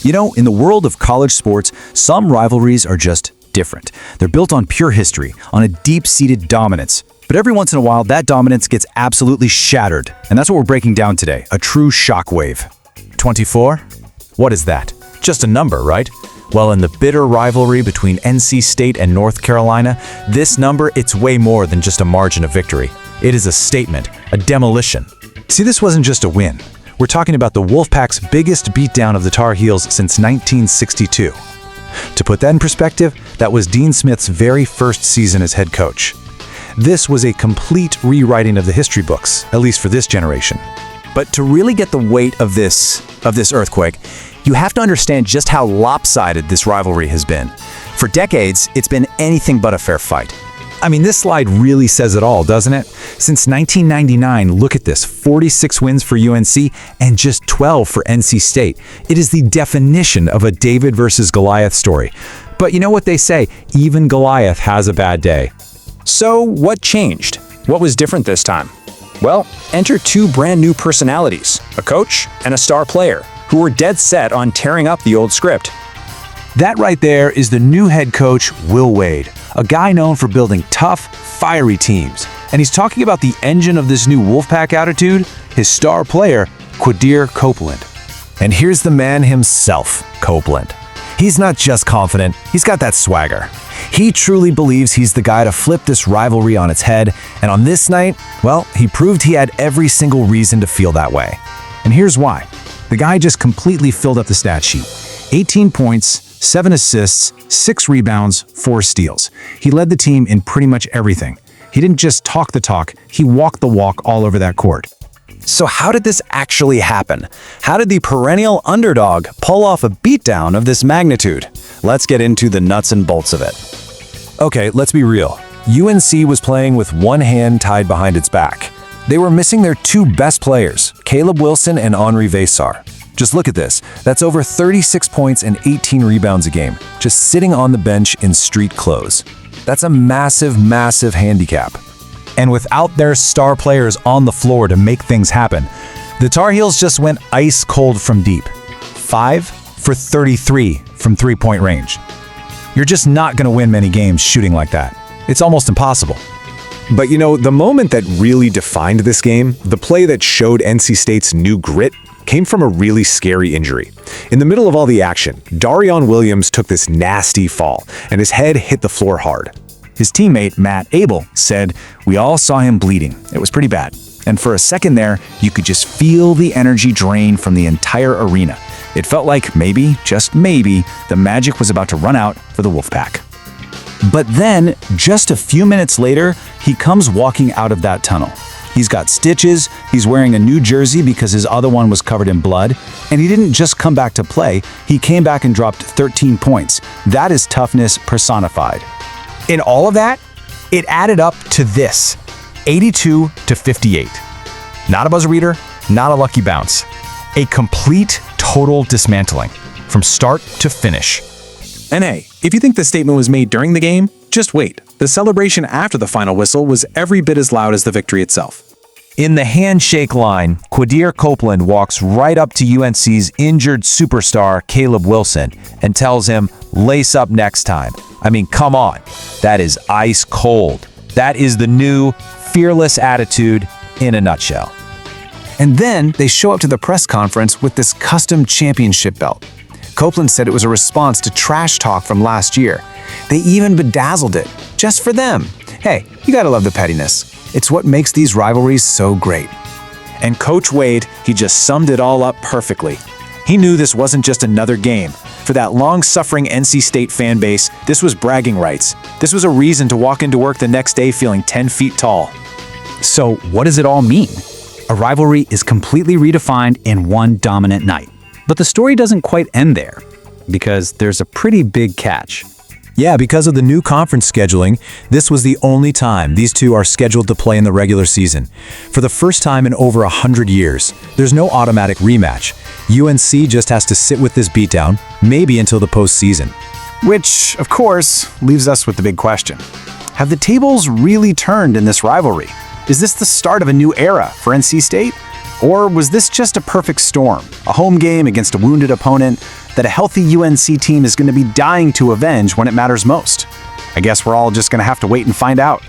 You know, in the world of college sports, some rivalries are just different. They're built on pure history, on a deep-seated dominance. But every once in a while, that dominance gets absolutely shattered. And that's what we're breaking down today, a true shockwave. 24? What is that? Just a number, right? Well, in the bitter rivalry between NC State and North Carolina, this number, it's way more than just a margin of victory. It is a statement, a demolition. See, this wasn't just a win. We're talking about the Wolfpack's biggest beatdown of the Tar Heels since 1962. To put that in perspective, that was Dean Smith's very first season as head coach. This was a complete rewriting of the history books, at least for this generation. But to really get the weight of this earthquake, you have to understand just how lopsided this rivalry has been. For decades, it's been anything but a fair fight. I mean, this slide really says it all, doesn't it? Since 1999, look at this, 46 wins for UNC and just 12 for NC State. It is the definition of a David versus Goliath story. But you know what they say, even Goliath has a bad day. So what changed? What was different this time? Well, enter two brand new personalities, a coach and a star player, who were dead set on tearing up the old script. That right there is the new head coach, Will Wade, a guy known for building tough, fiery teams. And he's talking about the engine of this new Wolfpack attitude, his star player, Quadir Copeland. And here's the man himself, Copeland. He's not just confident, he's got that swagger. He truly believes he's the guy to flip this rivalry on its head, and on this night, well, he proved he had every single reason to feel that way. And here's why. The guy just completely filled up the stat sheet. 18 points, 7 assists, 6 rebounds, 4 steals. He led the team in pretty much everything. He didn't just talk the talk, he walked the walk all over that court. So how did this actually happen? How did the perennial underdog pull off a beatdown of this magnitude? Let's get into the nuts and bolts of it. Okay, let's be real. UNC was playing with one hand tied behind its back. They were missing their two best players, Caleb Wilson and Henri Veesaar. Just look at this. That's over 36 points and 18 rebounds a game, just sitting on the bench in street clothes. That's a massive, massive handicap. And without their star players on the floor to make things happen, the Tar Heels just went ice cold from deep. 5 for 33 from three-point range. You're just not going to win many games shooting like that. It's almost impossible. But you know, the moment that really defined this game, the play that showed NC State's new grit, came from a really scary injury. In the middle of all the action, Darrion Williams took this nasty fall, and his head hit the floor hard. His teammate, Matt Abel, said, "We all saw him bleeding. It was pretty bad. And for a second there, you could just feel the energy drain from the entire arena. It felt like maybe, just maybe, the magic was about to run out for the Wolfpack." But then, just a few minutes later, he comes walking out of that tunnel. He's got stitches, he's wearing a new jersey because his other one was covered in blood, and he didn't just come back to play, he came back and dropped 13 points. That is toughness personified. In all of that, it added up to this, 82-58. Not a buzzer beater, not a lucky bounce. A complete, total dismantling, from start to finish. And hey, if you think the statement was made during the game, just wait. The celebration after the final whistle was every bit as loud as the victory itself. In the handshake line, Quadir Copeland walks right up to UNC's injured superstar, Caleb Wilson, and tells him, "Lace up next time." I mean, come on. That is ice cold. That is the new, fearless attitude in a nutshell. And then they show up to the press conference with this custom championship belt. Copeland said it was a response to trash talk from last year. They even bedazzled it, just for them. Hey, you gotta love the pettiness. It's what makes these rivalries so great. And Coach Wade, he just summed it all up perfectly. He knew this wasn't just another game. For that long-suffering NC State fan base, this was bragging rights. This was a reason to walk into work the next day feeling 10 feet tall. So what does it all mean? A rivalry is completely redefined in one dominant night. But the story doesn't quite end there, because there's a pretty big catch. Yeah, because of the new conference scheduling, this was the only time these two are scheduled to play in the regular season. For the first time in over 100 years, there's no automatic rematch. UNC just has to sit with this beatdown, maybe until the postseason. Which, of course, leaves us with the big question. Have the tables really turned in this rivalry? Is this the start of a new era for NC State? Or was this just a perfect storm, a home game against a wounded opponent that a healthy UNC team is going to be dying to avenge when it matters most? I guess we're all just going to have to wait and find out.